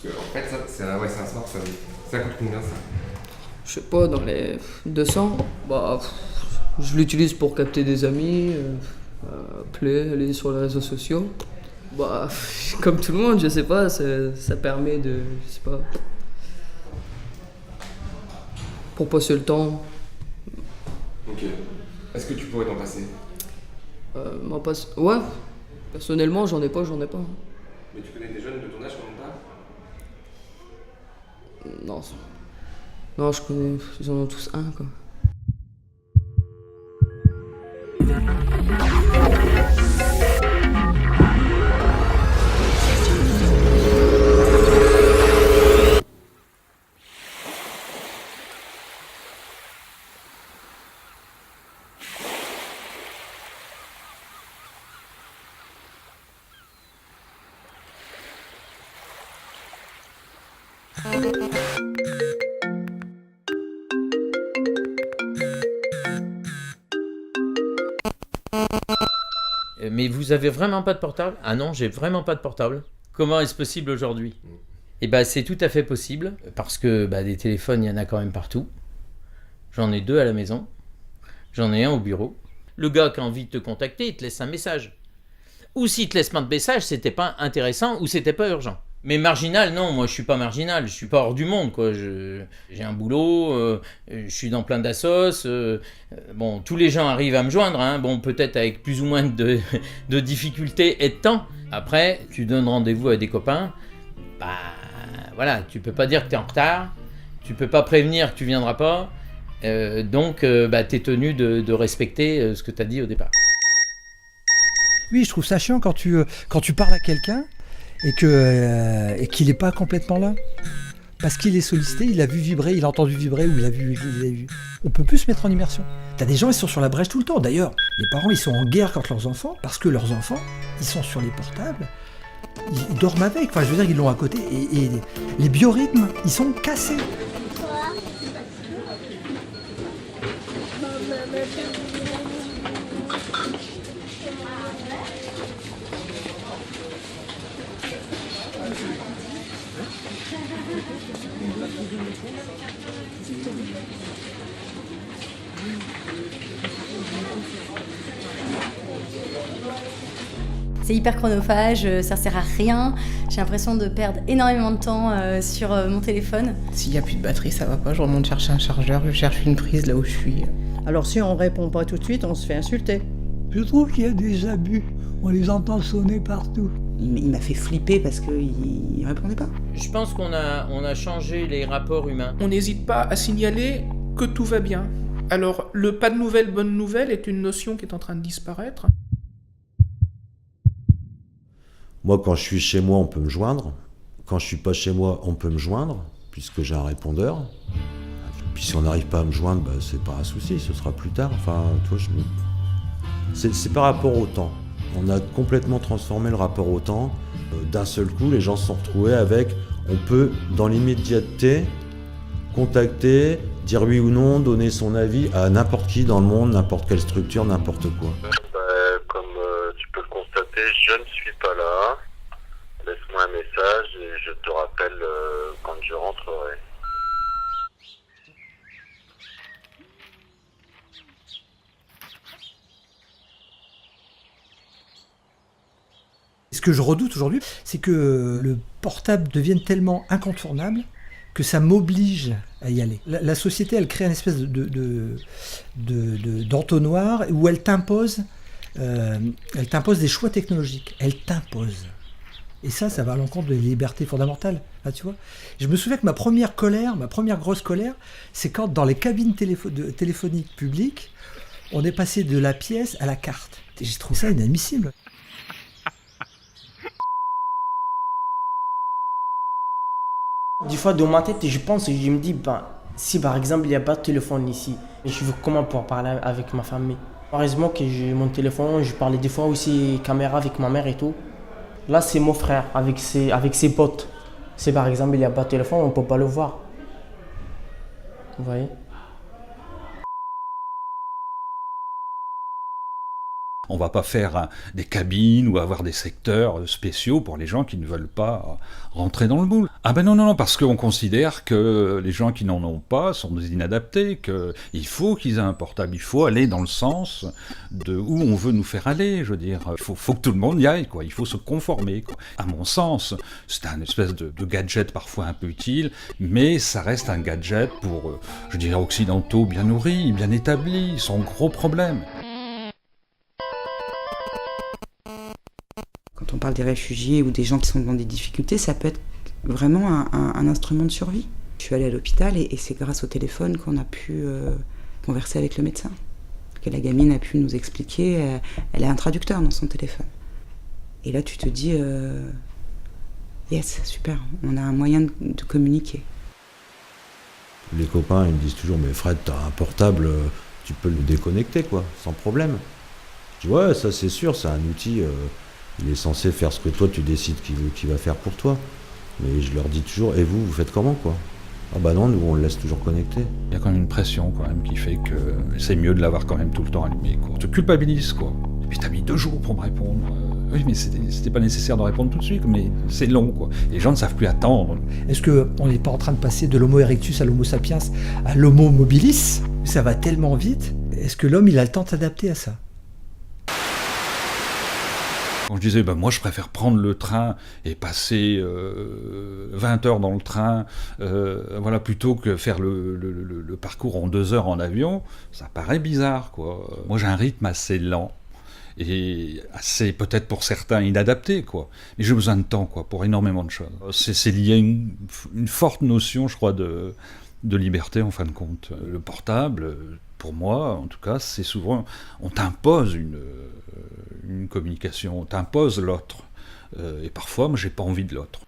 Parce que, en fait, ça, c'est un smartphone. Ça coûte combien ça? Je sais pas, dans les 200. Bah, je l'utilise pour capter des amis, appeler, aller sur les réseaux sociaux. Bah, comme tout le monde, je sais pas, ça permet de, je sais pas, pour passer le temps. Ok. Est-ce que tu pourrais t'en passer? Ouais, personnellement, j'en ai pas. Mais tu connais des jeunes de ton âge qui n'en ont pas? Non, non, je connais, ils en ont tous un, quoi. Mais vous avez vraiment pas de portable? Ah non, j'ai vraiment pas de portable. Comment est-ce possible aujourd'hui? Eh ben, c'est tout à fait possible, parce que des téléphones, il y en a quand même partout. J'en ai 2 à la maison. J'en ai un au bureau. Le gars qui a envie de te contacter, il te laisse un message. Ou s'il te laisse pas de message, c'était pas intéressant ou c'était pas urgent. Mais marginal, non, moi je suis pas marginal, je suis pas hors du monde, quoi. J'ai un boulot, je suis dans plein d'assos. Bon, tous les gens arrivent à me joindre, hein. Bon, peut-être avec plus ou moins de difficultés et de temps. Après, tu donnes rendez-vous à des copains, voilà, tu peux pas dire que t'es en retard, tu peux pas prévenir que tu viendras pas, donc t'es tenu de respecter ce que t'as dit au départ. Oui, je trouve ça chiant quand tu parles à quelqu'un et qu'il n'est pas complètement là. Parce qu'il est sollicité, il a vu vibrer, il a entendu vibrer ou il a vu. On peut plus se mettre en immersion. T'as des gens, ils sont sur la brèche tout le temps. D'ailleurs, les parents, ils sont en guerre contre leurs enfants parce que leurs enfants, ils sont sur les portables, ils dorment avec. Enfin, je veux dire, ils l'ont à côté et les biorhythmes, ils sont cassés. C'est hyper chronophage, ça sert à rien. J'ai l'impression de perdre énormément de temps sur mon téléphone. S'il n'y a plus de batterie, ça va pas, je remonte chercher un chargeur, je cherche une prise là où je suis. Alors si on répond pas tout de suite, on se fait insulter. Je trouve qu'il y a des abus, on les entend sonner partout. Il m'a fait flipper parce qu'il répondait pas. Je pense qu'on a changé les rapports humains. On n'hésite pas à signaler que tout va bien. Alors, le pas de nouvelles, bonne nouvelle est une notion qui est en train de disparaître. Moi, quand je suis chez moi, on peut me joindre. Quand je suis pas chez moi, on peut me joindre, puisque j'ai un répondeur. Puis si on n'arrive pas à me joindre, c'est pas un souci, ce sera plus tard. Enfin, toi, c'est par rapport au temps. On a complètement transformé le rapport au temps. D'un seul coup, les gens se sont retrouvés avec, on peut, dans l'immédiateté, contacter, dire oui ou non, donner son avis à n'importe qui dans le monde, n'importe quelle structure, n'importe quoi. Comme tu peux le constater, je ne suis pas là. Laisse-moi un message et je te rappelle quand je rentrerai. Ce que je redoute aujourd'hui, c'est que le portable devienne tellement incontournable que ça m'oblige à y aller. La société, elle crée une espèce d'entonnoir où elle t'impose des choix technologiques. Elle t'impose. Et ça va à l'encontre des libertés fondamentales. Là, tu vois. Je me souviens que ma première grosse colère, c'est quand dans les cabines téléphoniques publiques, on est passé de la pièce à la carte. Et j'ai trouvé ça inadmissible. Des fois, dans ma tête, je pense et je me dis, si par exemple, il n'y a pas de téléphone ici, je veux comment pour parler avec ma famille? Heureusement que j'ai mon téléphone, je parlais des fois aussi caméra avec ma mère et tout. Là, c'est mon frère avec ses potes. Si par exemple, il n'y a pas de téléphone, on ne peut pas le voir. Vous voyez? On va pas faire des cabines ou avoir des secteurs spéciaux pour les gens qui ne veulent pas rentrer dans le moule. Ah ben non, parce qu'on considère que les gens qui n'en ont pas sont des inadaptés, qu'il faut qu'ils aient un portable, il faut aller dans le sens de où on veut nous faire aller, je veux dire. Il faut que tout le monde y aille, quoi. Il faut se conformer, quoi. À mon sens, c'est un espèce de gadget parfois un peu utile, mais ça reste un gadget pour, je dirais, occidentaux bien nourris, bien établis, sans gros problèmes. Quand on parle des réfugiés ou des gens qui sont dans des difficultés, ça peut être vraiment un instrument de survie. Je suis allée à l'hôpital et c'est grâce au téléphone qu'on a pu converser avec le médecin. Que la gamine a pu nous expliquer, elle a un traducteur dans son téléphone. Et là tu te dis, yes, super, on a un moyen de communiquer. Les copains, ils me disent toujours, mais Fred, t'as un portable, tu peux le déconnecter, quoi, sans problème. Je dis, ouais, ça c'est sûr, c'est un outil... il est censé faire ce que toi tu décides qu'il va faire pour toi. Mais je leur dis toujours, et vous faites comment, quoi? Ah bah non, nous on le laisse toujours connecté. Il y a quand même une pression quand même qui fait que c'est mieux de l'avoir quand même tout le temps allumé, quoi. On te culpabilise, quoi. Et puis t'as mis 2 jours pour me répondre. Oui, mais c'était pas nécessaire de répondre tout de suite, mais c'est long, quoi. Les gens ne savent plus attendre. Est-ce qu'on n'est pas en train de passer de l'homo erectus à l'homo sapiens à l'homo mobilis? Ça va tellement vite. Est-ce que l'homme, il a le temps de s'adapter à ça? Quand je disais, moi je préfère prendre le train et passer 20 heures dans le train, voilà, plutôt que faire le parcours en 2 heures en avion, ça paraît bizarre, quoi. Moi j'ai un rythme assez lent et assez, peut-être pour certains, inadapté, quoi. Mais j'ai besoin de temps, quoi, pour énormément de choses. C'est lié à une forte notion, je crois, de liberté, en fin de compte. Le portable, pour moi, en tout cas, c'est souvent... On t'impose une communication, on t'impose l'autre. Et parfois, moi, j'ai pas envie de l'autre.